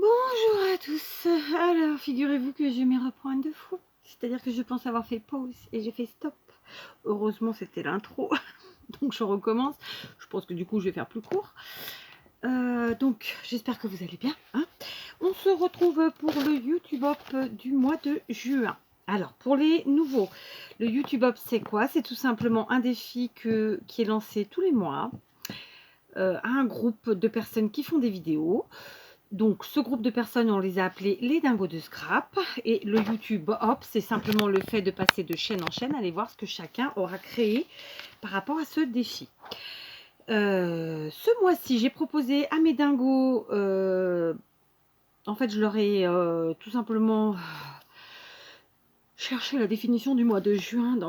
Bonjour à tous. Alors, figurez-vous que je m'y reprends une de fou. C'est-à-dire que je pense avoir fait pause et j'ai fait stop. Heureusement, c'était l'intro. Donc, je recommence. Je pense que du coup, je vais faire plus court. Donc, j'espère que vous allez bien. Hein. On se retrouve pour le YouTube Up du mois de juin. Alors, pour les nouveaux, le YouTube Up, c'est quoi? C'est tout simplement un défi qui est lancé tous les mois à un groupe de personnes qui font des vidéos. Donc, ce groupe de personnes, on les a appelés les dingos de scrap. Et le YouTube Hop, c'est simplement le fait de passer de chaîne en chaîne, aller voir ce que chacun aura créé par rapport à ce défi. Ce mois-ci, j'ai proposé à mes dingos, en fait, je leur ai tout simplement cherché la définition du mois de juin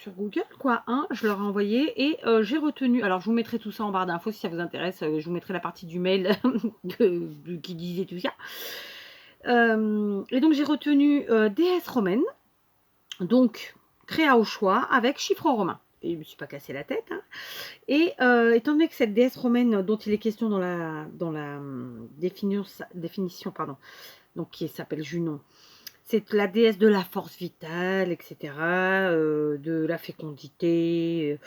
sur Google, quoi. Hein, je leur ai envoyé et j'ai retenu, alors je vous mettrai tout ça en barre d'infos si ça vous intéresse, je vous mettrai la partie du mail qui disait tout ça. Et donc j'ai retenu déesse romaine, donc créa au choix avec chiffre romain. Et je ne me suis pas cassé la tête. Hein. Et étant donné que cette déesse romaine dont il est question dans la définition, pardon, donc qui s'appelle Junon, c'est la déesse de la force vitale, etc., de la fécondité,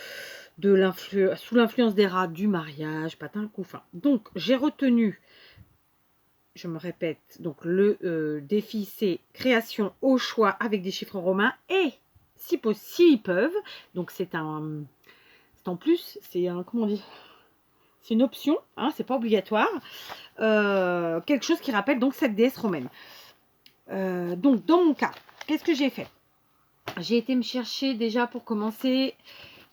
sous l'influence des rats du mariage, patin, couffin. Donc j'ai retenu, je me répète, donc le défi c'est création au choix avec des chiffres romains et si possible ils peuvent, donc c'est en plus, c'est un, comment on dit, c'est une option, hein, c'est pas obligatoire, quelque chose qui rappelle donc cette déesse romaine. Donc dans mon cas, qu'est-ce que j'ai fait? J'ai été me chercher déjà pour commencer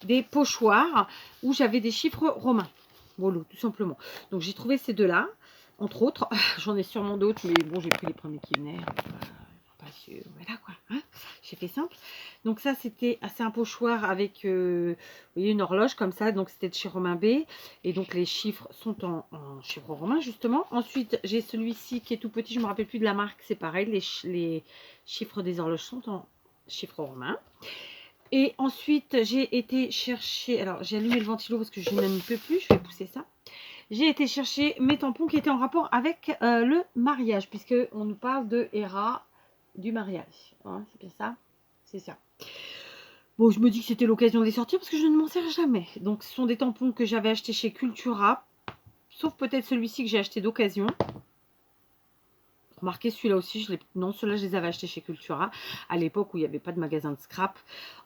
des pochoirs où j'avais des chiffres romains. Voilà, tout simplement. Donc j'ai trouvé ces deux-là, entre autres. J'en ai sûrement d'autres, mais bon, j'ai pris les premiers qui venaient. Voilà quoi. Hein, j'ai fait simple. Donc ça, c'était assez un pochoir avec vous voyez, une horloge comme ça. Donc c'était de chez Romain B. Et donc les chiffres sont en chiffres romains justement. Ensuite, j'ai celui-ci qui est tout petit. Je ne me rappelle plus de la marque. C'est pareil. Les chiffres des horloges sont en chiffres romains. Et ensuite, j'ai été chercher, alors j'ai allumé le ventilo parce que je n'en peux plus, je vais pousser ça. J'ai été chercher mes tampons qui étaient en rapport avec le mariage, puisque on nous parle de Héra du mariage. Hein, c'est bien ça? C'est ça. Bon, je me dis que c'était l'occasion de les sortir parce que je ne m'en sers jamais. Donc, ce sont des tampons que j'avais achetés chez Cultura, sauf peut-être celui-ci que j'ai acheté d'occasion. Remarquez, celui-là aussi, non, ceux-là, je les avais achetés chez Cultura à l'époque où il n'y avait pas de magasin de scrap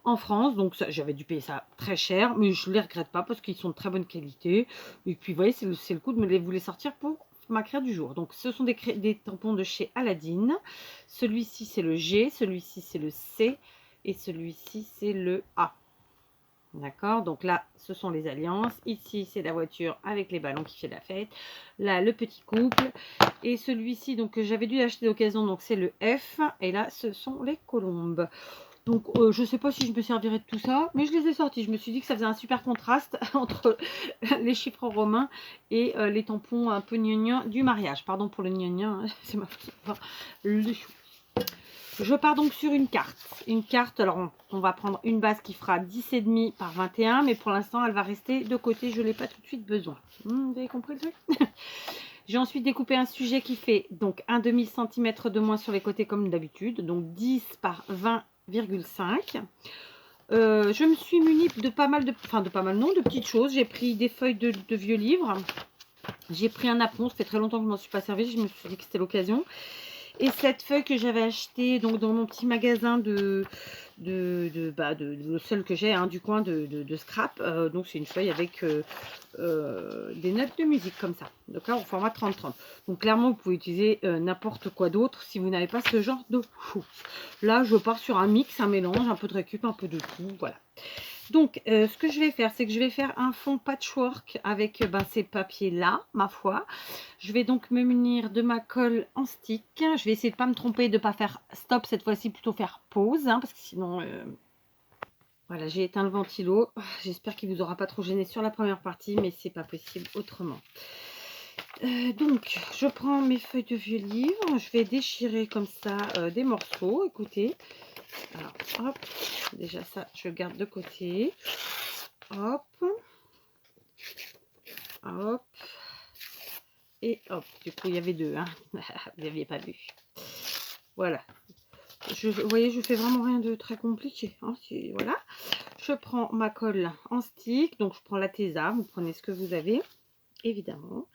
en France. Donc, j'avais dû payer ça très cher, mais je ne les regrette pas parce qu'ils sont de très bonne qualité. Et puis, vous voyez, c'est le coup de vous les sortir pour ma créa du jour. Donc, ce sont des tampons de chez Aladdin. Celui-ci, c'est le G, celui-ci, c'est le C et celui-ci, c'est le A. D'accord, donc là, ce sont les alliances. Ici, c'est la voiture avec les ballons qui fait la fête. Là, le petit couple. Et celui-ci, donc, que j'avais dû acheter d'occasion, donc c'est le F. Et là, ce sont les colombes. Donc, je ne sais pas si je me servirai de tout ça, mais je les ai sortis. Je me suis dit que ça faisait un super contraste entre les chiffres romains et les tampons un peu gnognon du mariage. Pardon pour le gnognon, c'est ma faute. Enfin, le chou. Je pars donc sur une carte. Une carte, alors on va prendre une base qui fera 10,5 par 21, mais pour l'instant, elle va rester de côté. Je ne l'ai pas tout de suite besoin. Vous avez compris le truc? J'ai ensuite découpé un sujet qui fait donc un demi-centimètre de moins sur les côtés comme d'habitude, donc 10 par 20,5. Je me suis munie de pas mal de petites choses. J'ai pris des feuilles de vieux livres. J'ai pris un apron, ça fait très longtemps que je ne m'en suis pas servi. Je me suis dit que c'était l'occasion. Et cette feuille que j'avais achetée donc, dans mon petit magasin le seul que j'ai hein, du coin de scrap. Donc c'est une feuille avec des notes de musique comme ça. D'accord, au format 30-30. Donc clairement, vous pouvez utiliser n'importe quoi d'autre si vous n'avez pas ce genre de choses. Là, je pars sur un mix, un mélange, un peu de récup, un peu de tout. Voilà. Donc, ce que je vais faire, c'est que je vais faire un fond patchwork avec ces papiers-là, ma foi. Je vais donc me munir de ma colle en stick. Je vais essayer de ne pas me tromper, de ne pas faire stop cette fois-ci, plutôt faire pause, hein, parce que sinon... Voilà, j'ai éteint le ventilo. J'espère qu'il ne vous aura pas trop gêné sur la première partie, mais c'est pas possible autrement. Donc, je prends mes feuilles de vieux livres. Je vais déchirer comme ça des morceaux. Écoutez. Alors, hop. Déjà ça, je garde de côté. Hop. Hop. Et hop, du coup, il y avait deux, hein. Vous n'aviez pas vu. Voilà. Vous voyez, je fais vraiment rien de très compliqué. Hein, voilà. Je prends ma colle en stick. Donc, je prends la Tesa. Vous prenez ce que vous avez, évidemment.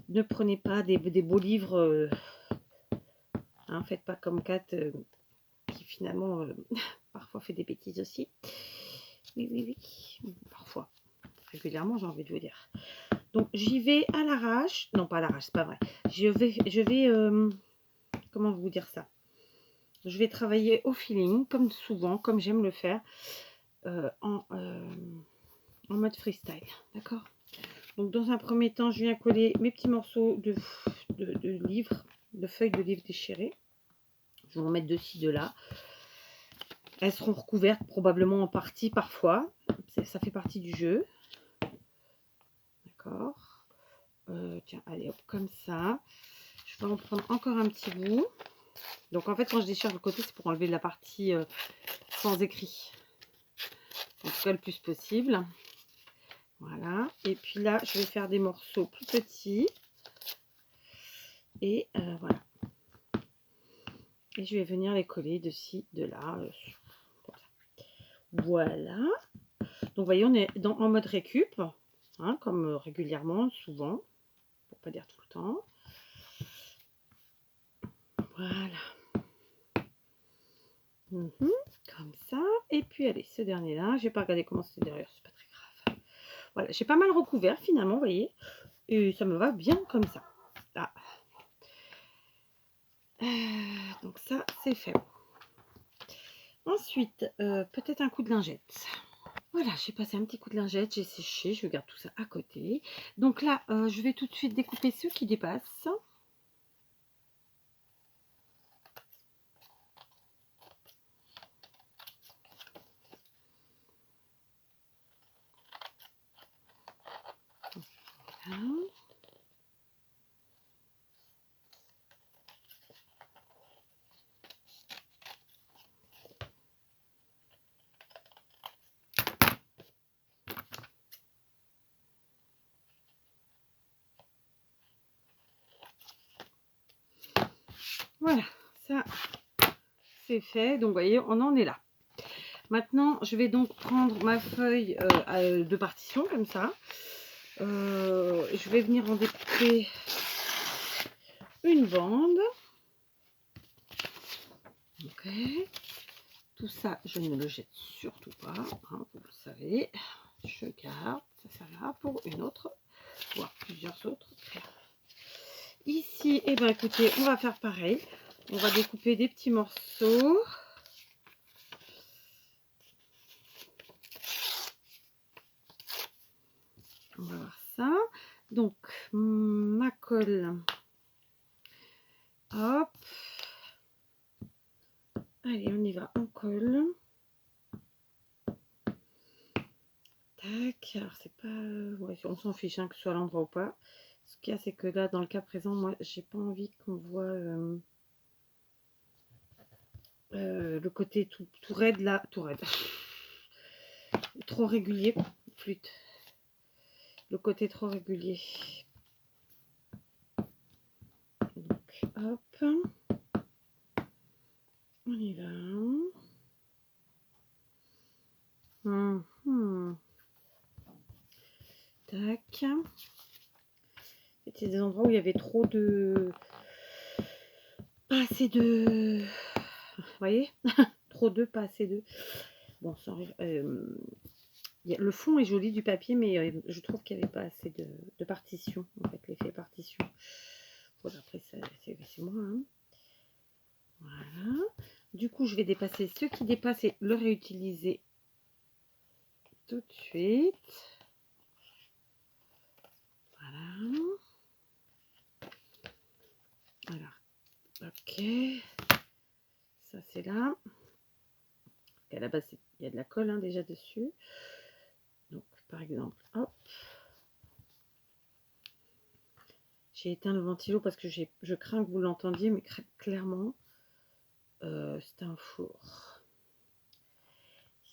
Ne prenez pas des beaux livres. Hein, faites pas comme Kat, qui finalement, parfois fait des bêtises aussi. Oui, oui, oui. Parfois. Régulièrement, j'ai envie de vous dire. Donc, j'y vais à l'arrache. Non, pas à l'arrache, c'est pas vrai. Je vais comment vous dire ça? Je vais travailler au feeling, comme souvent, comme j'aime le faire, en mode freestyle. D'accord? Donc, dans un premier temps, je viens coller mes petits morceaux de livres, de feuilles de livres déchirées. Je vais en mettre de ci, de là. Elles seront recouvertes probablement en partie parfois. Ça fait partie du jeu. D'accord? Tiens, allez, hop, comme ça. Je vais en prendre encore un petit bout. Donc, en fait, quand je déchire le côté, c'est pour enlever la partie sans écrit. En tout cas, le plus possible. Voilà. Et puis là, je vais faire des morceaux plus petits. Et voilà. Et je vais venir les coller de ci, de là. Voilà. Donc, vous voyez, on est en mode récup. Hein, comme régulièrement, souvent. Pour pas dire tout le temps. Voilà. Comme ça. Et puis, allez, ce dernier-là. Je vais pas regarder comment c'est derrière. C'est pas très grave. Voilà. J'ai pas mal recouvert, finalement, vous voyez. Et ça me va bien comme ça. Ah. Donc ça, c'est fait. Ensuite, peut-être un coup de lingette. Voilà, j'ai passé un petit coup de lingette, j'ai séché, je garde tout ça à côté. Donc là, je vais tout de suite découper ceux qui dépassent. Voilà. Voilà, ça c'est fait. Donc vous voyez, on en est là. Maintenant, je vais donc prendre ma feuille de partition comme ça. Je vais venir en découper une bande. Ok. Tout ça, je ne le jette surtout pas, hein, vous le savez. Je garde, ça servira pour une autre, voire plusieurs autres crayons. Ici, eh ben, écoutez, on va faire pareil. On va découper des petits morceaux. On va voir ça. Donc, ma colle. Hop. Allez, on y va, on colle. Tac. Alors, c'est pas... Ouais, on s'en fiche, hein, que ce soit à l'endroit ou pas. Ce qu'il y a, c'est que là, dans le cas présent, moi, j'ai pas envie qu'on voit... le côté tout raide là, tout raide, trop régulier, flûte, le côté trop régulier. Donc hop, on y va. Tac. C'était des endroits où il y avait trop de, pas assez de, vous voyez, trop de, pas assez de. Bon, le fond est joli du papier, mais je trouve qu'il n'y avait pas assez de partition, en fait, l'effet partition. Bon, après, c'est moi. Hein. Voilà. Du coup, je vais dépasser ceux qui dépassent et le réutiliser tout de suite. Voilà. Alors, ok. Ça, c'est là. À la base, il y a de la colle hein, déjà dessus. Donc, par exemple, hop. J'ai éteint le ventilo parce que je crains que vous l'entendiez, mais clairement, c'est un four.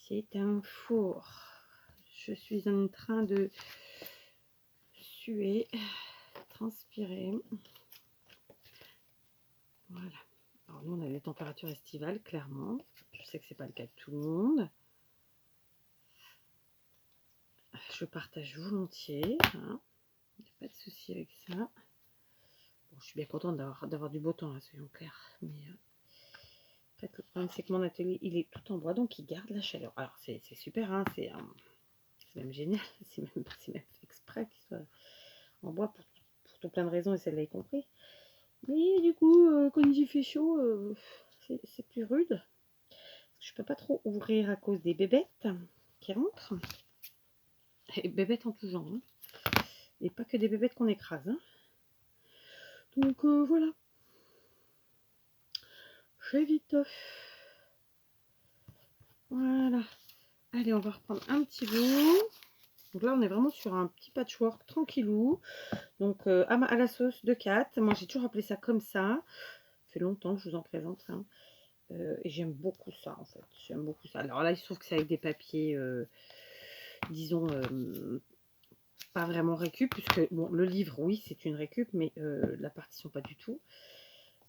C'est un four. Je suis en train de suer. transpirer. Voilà. Alors nous, on a des températures estivales, clairement. Je sais que c'est pas le cas de tout le monde. Je partage volontiers. Hein. Il n'y a pas de souci avec ça. Bon, je suis bien contente d'avoir du beau temps, là, soyons clairs. Mais en fait, le problème, c'est que mon atelier, il est tout en bois, donc il garde la chaleur. Alors, c'est super, hein, c'est même génial. C'est même fait exprès qu'il soit en bois pour tout plein de raisons, et celle-là y compris. Mais du coup, quand il y fait chaud, c'est plus rude. Je peux pas trop ouvrir à cause des bébêtes qui rentrent. Et bébêtes en tout genre. Hein. Et pas que des bébêtes qu'on écrase. Hein. Donc voilà. J'évite. Voilà. Allez, on va reprendre un petit bout. Donc là, on est vraiment sur un petit patchwork tranquillou. Donc à la sauce de Kat. Moi, j'ai toujours appelé ça comme ça. Ça fait longtemps que je vous en présente. Hein. Et j'aime beaucoup ça, en fait. J'aime beaucoup ça. Alors là, il se trouve que c'est avec des papiers, disons, pas vraiment récup. Puisque, bon, le livre, oui, c'est une récup. Mais la partition, pas du tout.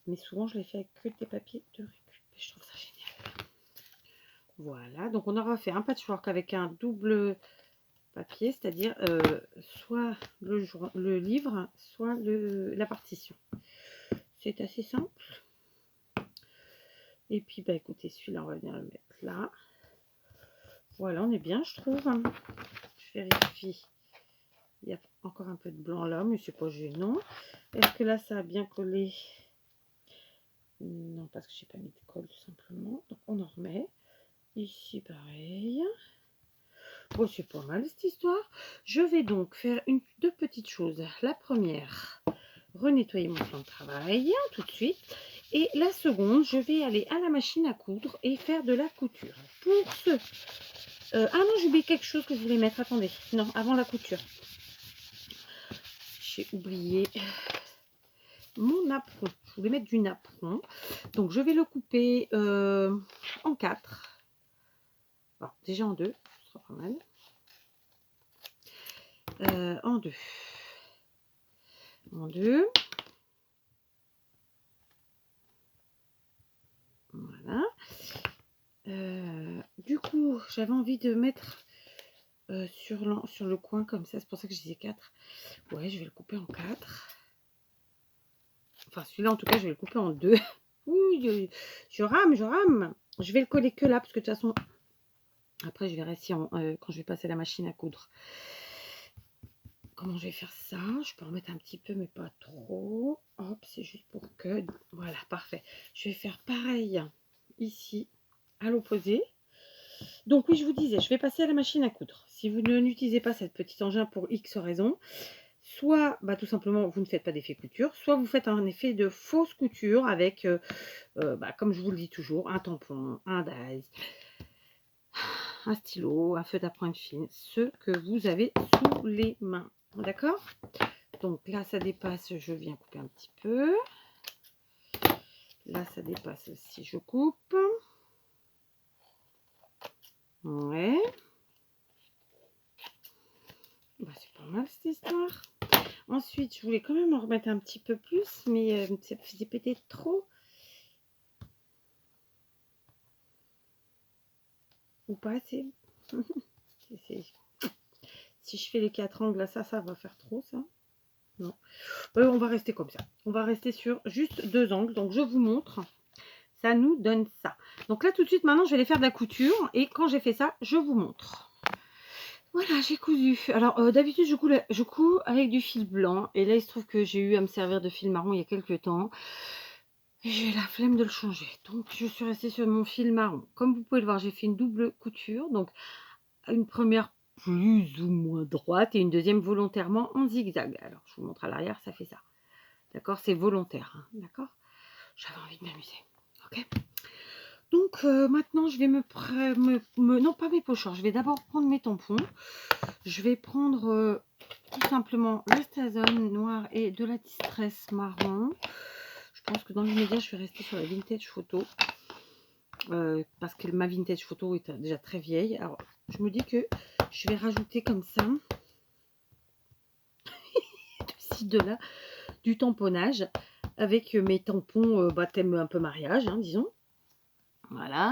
Mais souvent, je l'ai fait avec que des papiers de récup. Et je trouve ça génial. Voilà. Donc, on aura fait un patchwork avec un double papier, c'est-à-dire soit le livre, soit la partition. C'est assez simple. Et puis, bah écoutez, celui-là, on va venir le mettre là. Voilà, on est bien, je trouve. Je vérifie. Il y a encore un peu de blanc là, mais c'est pas gênant. Est-ce que là, ça a bien collé? Non, parce que j'ai pas mis de colle, tout simplement. Donc, on en remet. Ici, pareil. Bon, c'est pas mal cette histoire. Je vais donc faire deux petites choses. La première, renettoyer mon plan de travail tout de suite. Et la seconde, je vais aller à la machine à coudre et faire de la couture. Pour ce... ah non, j'ai oublié quelque chose que je voulais mettre. Attendez, non, avant la couture. J'ai oublié mon napperon. Je voulais mettre du napperon. Donc, je vais le couper en 4. Bon, déjà en 2, ce sera pas mal. En 2. En 2. Voilà. Du coup, j'avais envie de mettre sur le coin comme ça. C'est pour ça que je disais 4. Ouais, je vais le couper en 4. Enfin, celui-là, en tout cas, je vais le couper en 2. Oui, je rame, je rame. Je vais le coller que là, parce que de toute façon, après, je verrai si quand je vais passer la machine à coudre. Comment je vais faire ça? Je peux en mettre un petit peu, mais pas trop. Hop, c'est juste pour que... Voilà, parfait. Je vais faire pareil ici, à l'opposé. Donc oui, je vous disais, je vais passer à la machine à coudre. Si vous n'utilisez pas cette petite engin pour X raisons, soit bah, tout simplement vous ne faites pas d'effet couture, soit vous faites un effet de fausse couture avec, bah, comme je vous le dis toujours, un tampon, un dies, un stylo, un feutre à pointe fine, ce que vous avez sous les mains. D'accord? Donc là, ça dépasse, je viens couper un petit peu. Là, ça dépasse aussi, je coupe. Ouais. Bah, c'est pas mal cette histoire. Ensuite, je voulais quand même en remettre un petit peu plus, mais ça faisait peut-être trop. Ou pas assez. Si je fais les 4 angles, là, ça va faire trop, ça. Non. On va rester comme ça. On va rester sur juste 2 angles. Donc, je vous montre. Ça nous donne ça. Donc là, tout de suite, maintenant, je vais aller faire de la couture. Et quand j'ai fait ça, je vous montre. Voilà, j'ai cousu. Alors, d'habitude, je couds avec du fil blanc. Et là, il se trouve que j'ai eu à me servir de fil marron il y a quelques temps. J'ai la flemme de le changer. Donc, je suis restée sur mon fil marron. Comme vous pouvez le voir, j'ai fait une double couture. Donc, une première plus ou moins droite et une deuxième volontairement en zigzag. Alors, je vous montre à l'arrière, ça fait ça. D'accord? C'est volontaire. Hein, d'accord? J'avais envie de m'amuser. Ok? Donc, maintenant, je vais non, pas mes pochoirs. Je vais d'abord prendre mes tampons. Je vais prendre tout simplement le Stazone noir et de la Distress marron. Je pense que dans l'immédiat, je vais rester sur la vintage photo. Parce que ma vintage photo est déjà très vieille. Alors, je me dis que je vais rajouter comme ça. site de là, du tamponnage avec mes tampons baptême un peu mariage, hein, disons. Voilà.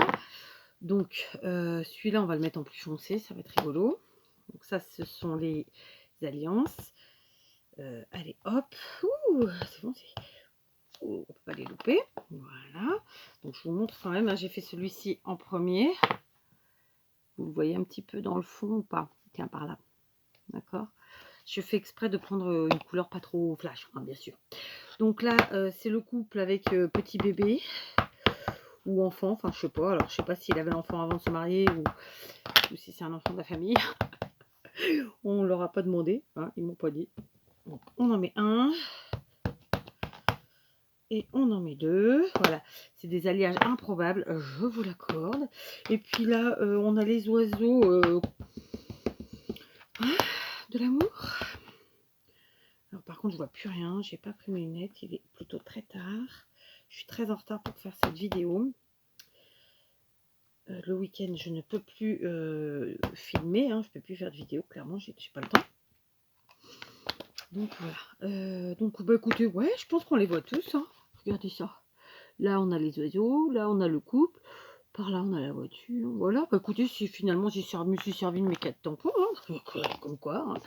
Donc, celui-là, on va le mettre en plus foncé, ça va être rigolo. Donc ça, ce sont les alliances. Allez, hop. C'est bon, on ne peut pas les louper. Voilà. Donc, je vous montre quand même. Hein, j'ai fait celui-ci en premier. Vous le voyez un petit peu dans le fond ou pas? Tiens, par là. D'accord. Je fais exprès de prendre une couleur pas trop flash, hein, bien sûr. Donc là, c'est le couple avec petit bébé ou enfant. Enfin, je sais pas. Alors, je sais pas s'il avait l'enfant avant de se marier ou si c'est un enfant de la famille. On leur a pas demandé. Hein, ils m'ont pas dit. Donc, on en met un. Et on en met deux. Voilà. C'est des alliages improbables. Je vous l'accorde. Et puis là, on a les oiseaux de l'amour. Alors par contre, je vois plus rien. J'ai pas pris mes lunettes. Il est plutôt très tard. Je suis très en retard pour faire cette vidéo. Le week-end, je ne peux plus filmer. Hein, je peux plus faire de vidéo. Clairement, j'ai pas le temps. Donc voilà. Donc bah écoutez, ouais, je pense qu'on les voit tous. Hein. Regardez ça. Là, on a les oiseaux. Là, on a le couple. Par là, on a la voiture. Voilà. Bah écoutez, si finalement je me suis servi de mes 4 tampons. Hein, comme quoi.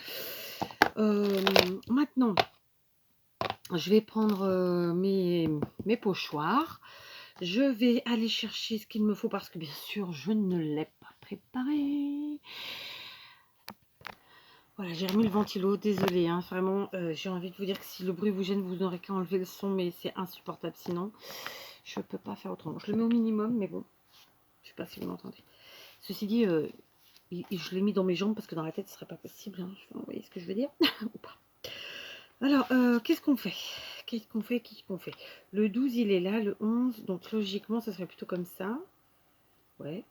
Hein. Maintenant. Je vais prendre mes pochoirs. Je vais aller chercher ce qu'il me faut parce que bien sûr, je ne l'ai pas préparé. Voilà, j'ai remis le ventilo. Désolée, hein, vraiment, j'ai envie de vous dire que si le bruit vous gêne, vous n'aurez qu'à enlever le son, mais c'est insupportable sinon. Je ne peux pas faire autrement. Je le mets au minimum, mais bon, je ne sais pas si vous m'entendez. Ceci dit, je l'ai mis dans mes jambes parce que dans la tête, ce ne serait pas possible. Hein. Vous voyez ce que je veux dire ou pas? Alors, qu'est-ce qu'on fait? Qu'est-ce qu'on fait? Le 12, il est là, le 11, donc logiquement, ça serait plutôt comme ça. Ouais.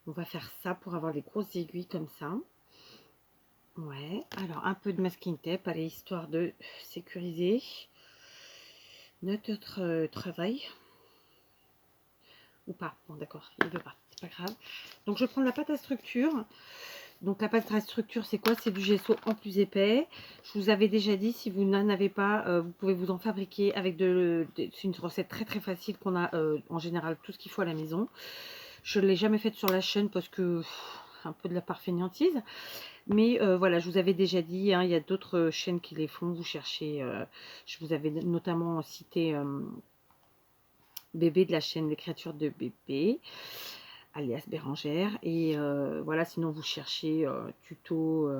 On va faire ça pour avoir des grosses aiguilles comme ça. Ouais. Alors, un peu de masking tape, allez, histoire de sécuriser notre travail. Ou pas. Bon, d'accord, il ne veut pas. C'est pas grave. Donc, je prends la pâte à structure. Donc la pâte à structure, c'est quoi? C'est du gesso en plus épais. Je vous avais déjà dit, si vous n'en avez pas, vous pouvez vous en fabriquer avec c'est une recette très très facile qu'on a en général tout ce qu'il faut à la maison. Je ne l'ai jamais faite sur la chaîne parce que un peu de la parfainéantise. Mais voilà, je vous avais déjà dit, hein, il y a d'autres chaînes qui les font. Vous cherchez, je vous avais notamment cité Bébé de la chaîne Les Créatures de Bébé, alias Bérangère. Et voilà, sinon vous cherchez tuto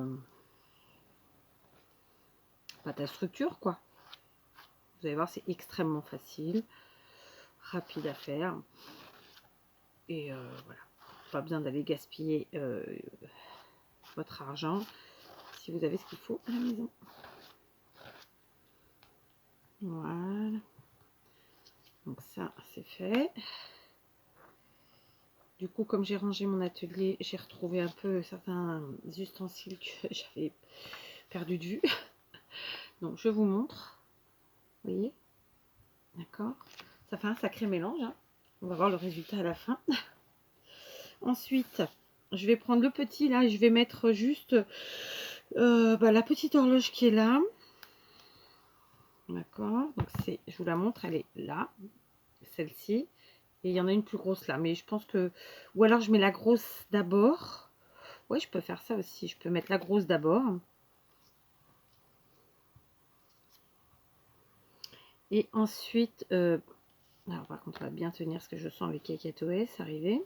pâte à structure, quoi. Vous allez voir, c'est extrêmement facile, rapide à faire. Et voilà, pas besoin d'aller gaspiller votre argent si vous avez ce qu'il faut à la maison. Voilà. Donc ça, c'est fait. Du coup, comme j'ai rangé mon atelier, j'ai retrouvé un peu certains ustensiles que j'avais perdu de vue. Donc, je vous montre. Vous voyez? D'accord? Ça fait un sacré mélange. Hein. On va voir le résultat à la fin. Ensuite, je vais prendre le petit là et je vais mettre juste la petite horloge qui est là. D'accord? Donc, je vous la montre, elle est là. Celle-ci. Et il y en a une plus grosse là. Mais je pense que... Ou alors, je mets la grosse d'abord. Ouais, je peux faire ça aussi. Je peux mettre la grosse d'abord. Et ensuite... alors, par contre, on va bien tenir ce que je sens avec KKTOS arriver.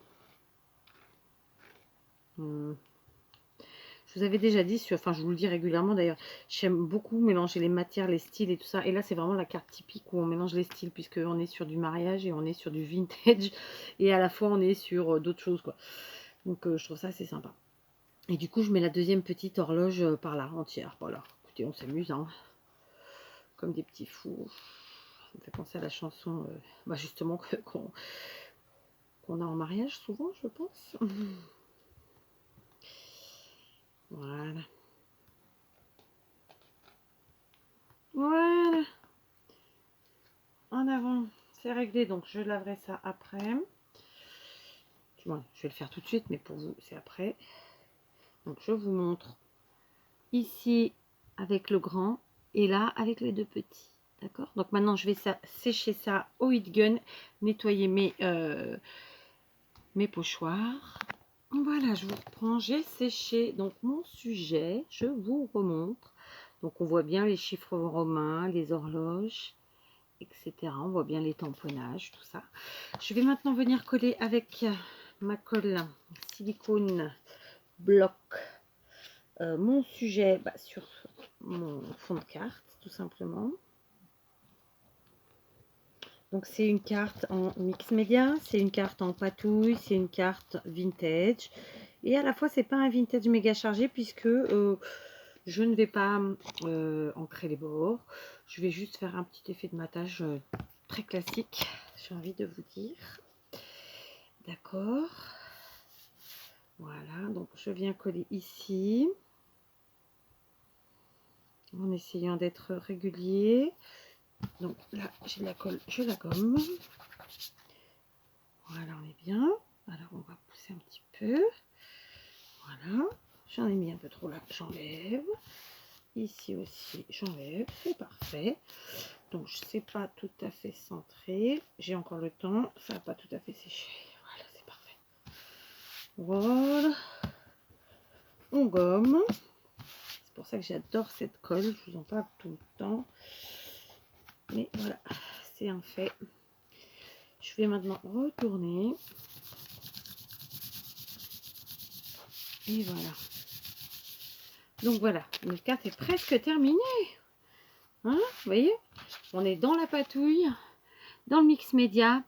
Je vous avais déjà dit, enfin je vous le dis régulièrement d'ailleurs, j'aime beaucoup mélanger les matières, les styles et tout ça. Et là, c'est vraiment la carte typique où on mélange les styles, puisqu'on est sur du mariage et on est sur du vintage. Et à la fois, on est sur d'autres choses, quoi. Donc, je trouve ça assez sympa. Et du coup, je mets la deuxième petite horloge par là, entière. Voilà, écoutez, on s'amuse, hein. Comme des petits fous. Ça me fait penser à la chanson, justement, qu'on a en mariage souvent, je pense. Voilà. Voilà. En avant, c'est réglé. Donc, je laverai ça après. Bon, je vais le faire tout de suite, mais pour vous, c'est après. Donc je vous montre ici avec le grand et là avec les deux petits. D'accord? Donc maintenant je vais sécher ça au heat gun, nettoyer mes pochoirs. Voilà, je vous reprends, j'ai séché donc mon sujet, je vous remontre. Donc on voit bien les chiffres romains, les horloges, etc. On voit bien les tamponnages, tout ça. Je vais maintenant venir coller avec ma colle silicone bloc mon sujet sur mon fond de carte, tout simplement. Donc c'est une carte en mix média, c'est une carte en patouille, c'est une carte vintage. Et à la fois, c'est pas un vintage méga chargé puisque je ne vais pas ancrer les bords. Je vais juste faire un petit effet de matage très classique, j'ai envie de vous dire. D'accord. Voilà, donc je viens coller ici. En essayant d'être régulier. Donc là, j'ai de la colle, je la gomme. Voilà, on est bien. Alors, on va pousser un petit peu. Voilà. J'en ai mis un peu trop là, j'enlève. Ici aussi, j'enlève. C'est parfait. Donc, je sais pas tout à fait centré. J'ai encore le temps. Ça n'a pas tout à fait séché. Voilà, c'est parfait. Voilà. On gomme. C'est pour ça que j'adore cette colle. Je vous en parle tout le temps. Mais voilà, c'est un fait. Je vais maintenant retourner. Et voilà. Donc voilà, notre carte est presque terminée. Hein, vous voyez, on est dans la patouille, dans le mix média.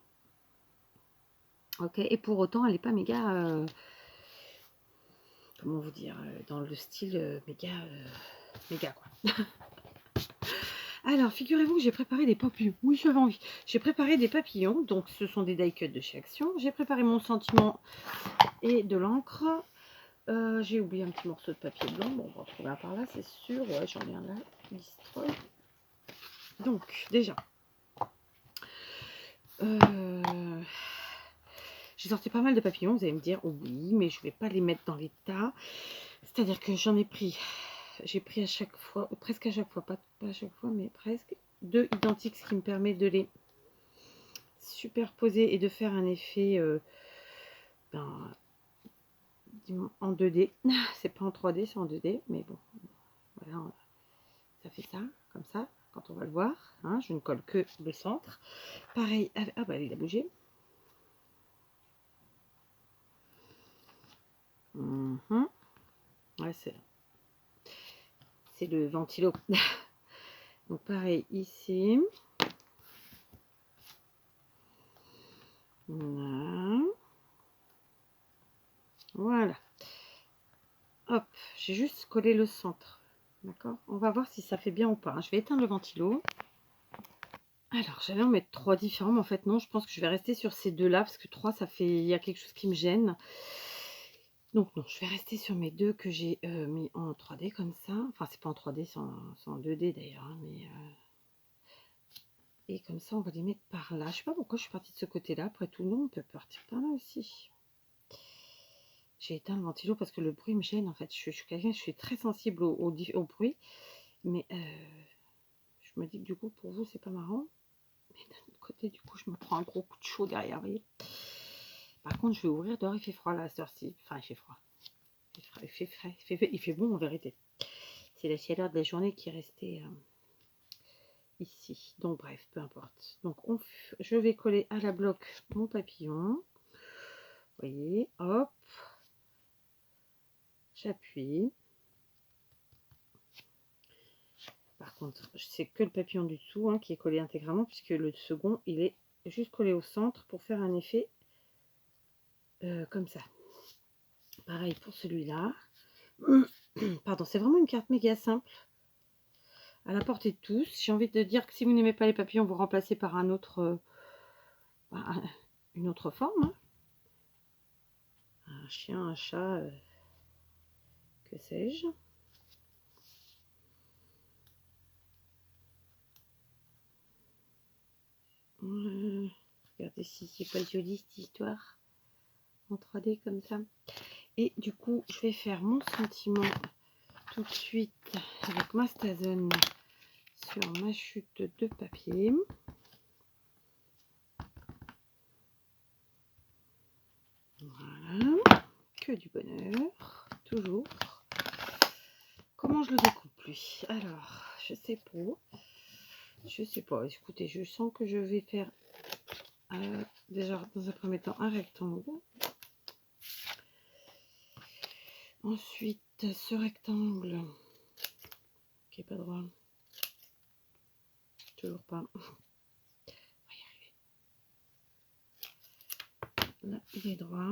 Ok, et pour autant, elle n'est pas méga... comment vous dire, dans le style méga quoi. Alors, figurez-vous que j'ai préparé des papillons. Oui, j'avais envie. J'ai préparé des papillons, donc ce sont des die cuts de chez Action. J'ai préparé mon sentiment et de l'encre. J'ai oublié un petit morceau de papier blanc. Bon, on va retrouver un par là, c'est sûr. Ouais, j'en ai un là. Listrol. Donc, déjà, j'ai sorti pas mal de papillons. Vous allez me dire, oui, mais je vais pas les mettre dans les tas. C'est-à-dire que j'en ai pris, j'ai pris à chaque fois, presque à chaque fois, pas à chaque fois, mais presque, deux identiques, ce qui me permet de les superposer et de faire un effet en 2D. C'est pas en 3D, c'est en 2D, mais bon, voilà, ça fait ça, comme ça, quand on va le voir. Hein, je ne colle que le centre. Pareil, ah bah il a bougé. Ouais, c'est le ventilo. Donc pareil ici. Voilà. Voilà. Hop, j'ai juste collé le centre. D'accord. On va voir si ça fait bien ou pas. Je vais éteindre le ventilo. Alors, j'allais en mettre 3 différents, mais en fait, non. Je pense que je vais rester sur ces deux-là, parce que 3, ça fait... Il y a quelque chose qui me gêne. Donc, non, je vais rester sur mes deux que j'ai mis en 3D, comme ça. Enfin, c'est pas en 3D, c'est en 2D, d'ailleurs. Hein, mais... Et comme ça, on va les mettre par là. Je sais pas pourquoi je suis partie de ce côté-là. Après tout, non, on peut partir par là aussi. J'ai éteint le ventilo parce que le bruit me gêne, en fait. Je suis quelqu'un, je suis très sensible au bruit. Mais je me dis que du coup, pour vous, c'est pas marrant. Mais d'un autre côté, du coup, je me prends un gros coup de chaud derrière, vous voyez. Par contre, je vais ouvrir dehors, il fait froid là, à cette heure-ci. Enfin, il fait froid. Il fait frais. Il fait bon en vérité. C'est la chaleur de la journée qui est restée ici. Donc, bref, peu importe. Donc, je vais coller à la bloc mon papillon. Vous voyez, hop. J'appuie. Par contre, c'est que le papillon du dessous qui est collé intégralement, puisque le second, il est juste collé au centre pour faire un effet comme ça. Pareil pour celui-là. Pardon, c'est vraiment une carte méga simple. À la portée de tous. J'ai envie de dire que si vous n'aimez pas les papillons, vous remplacez par un autre, une autre forme. Hein. Un chien, un chat, que sais-je. Regardez si c'est pas joli cette histoire. En 3D comme ça. Et du coup, je vais faire mon sentiment tout de suite avec ma Stazone sur ma chute de papier. Voilà, que du bonheur, toujours. Comment je le découpe lui? Alors, je sais pas, écoutez, je sens que je vais faire déjà dans un premier temps un rectangle. Ensuite, ce rectangle qui est pas droit, toujours pas. Là, il est droit.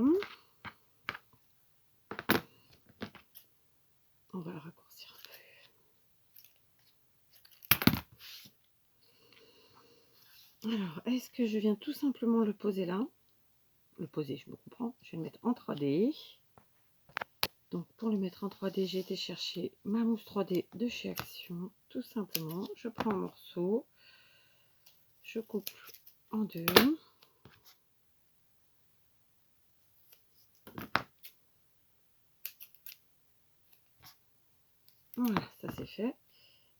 On va le raccourcir un peu. Alors, est-ce que je viens tout simplement le poser là? Le poser, je me comprends. Je vais le mettre en 3D. Donc, pour le mettre en 3D, j'ai été chercher ma mousse 3D de chez Action. Tout simplement, je prends un morceau, je coupe en deux. Voilà, ça c'est fait.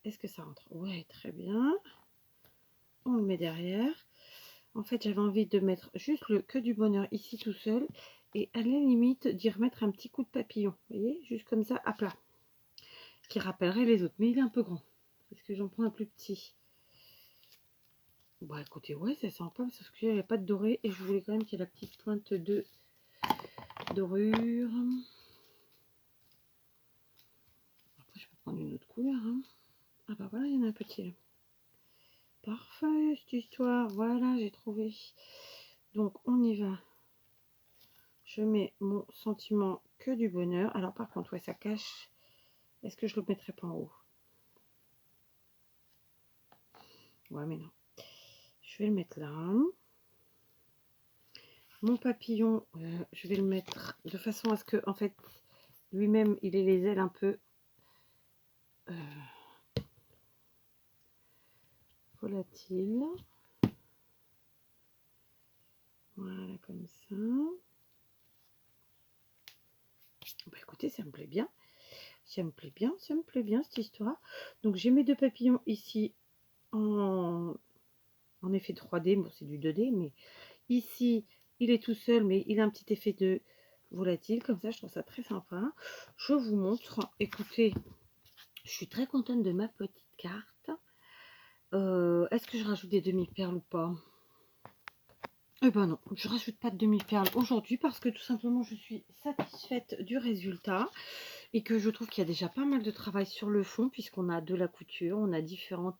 Est-ce que ça rentre? Ouais, très bien. On le met derrière. En fait, j'avais envie de mettre juste le que du bonheur ici tout seul. Et à la limite, d'y remettre un petit coup de papillon. Vous voyez, juste comme ça, à plat. Qui rappellerait les autres. Mais il est un peu grand. Est-ce que j'en prends un plus petit? Bon, écoutez, ouais, c'est sympa. Parce que il n'y avait pas de doré. Et je voulais quand même qu'il y ait la petite pointe de dorure. Après, je peux prendre une autre couleur. Hein. Ah bah voilà, il y en a un petit là. Parfait, cette histoire. Voilà, j'ai trouvé. Donc, on y va. Je mets mon sentiment que du bonheur. Alors, par contre, ouais, ça cache. Est-ce que je le mettrai pas en haut? Ouais, mais non. Je vais le mettre là. Mon papillon, je vais le mettre de façon à ce que, en fait, lui-même, il ait les ailes un peu volatiles. Voilà, comme ça. Bah, écoutez, ça me plaît bien. Ça me plaît bien, ça me plaît bien cette histoire. Donc, j'ai mes deux papillons ici en effet 3D. Bon, c'est du 2D, mais ici, il est tout seul, mais il a un petit effet de volatile. Comme ça, je trouve ça très sympa. Je vous montre. Écoutez, je suis très contente de ma petite carte. Est-ce que je rajoute des demi-perles ou pas? Eh ben non, je rajoute pas de demi-perles aujourd'hui parce que tout simplement je suis satisfaite du résultat et que je trouve qu'il y a déjà pas mal de travail sur le fond puisqu'on a de la couture, on a différents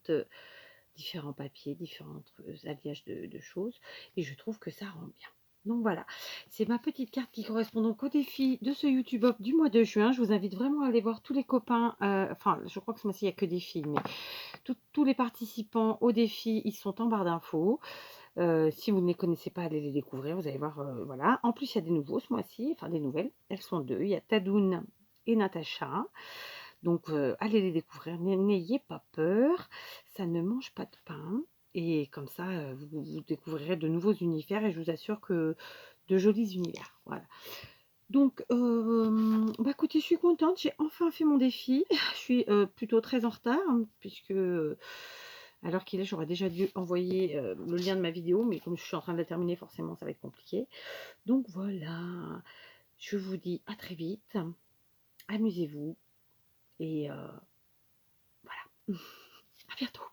papiers, différents alliages de choses et je trouve que ça rend bien. Donc voilà, c'est ma petite carte qui correspond donc au défi de ce YouTube Up du mois de juin. Je vous invite vraiment à aller voir tous les copains, enfin je crois que ce mois-ci il n'y a que des filles, mais tous les participants au défi, ils sont en barre d'infos. Si vous ne les connaissez pas, allez les découvrir, vous allez voir, voilà. En plus, il y a des nouveaux ce mois-ci, enfin des nouvelles, elles sont deux. Il y a Tadoun et Natacha. Donc, allez les découvrir, n'ayez pas peur, ça ne mange pas de pain. Et comme ça, vous découvrirez de nouveaux univers et je vous assure que de jolis univers. Voilà. Donc, bah écoutez, je suis contente, j'ai enfin fait mon défi. Je suis plutôt très en retard, hein, puisque alors qu'il est, j'aurais déjà dû envoyer le lien de ma vidéo, mais comme je suis en train de la terminer, forcément, ça va être compliqué. Donc voilà, je vous dis à très vite, amusez-vous, et voilà, à bientôt.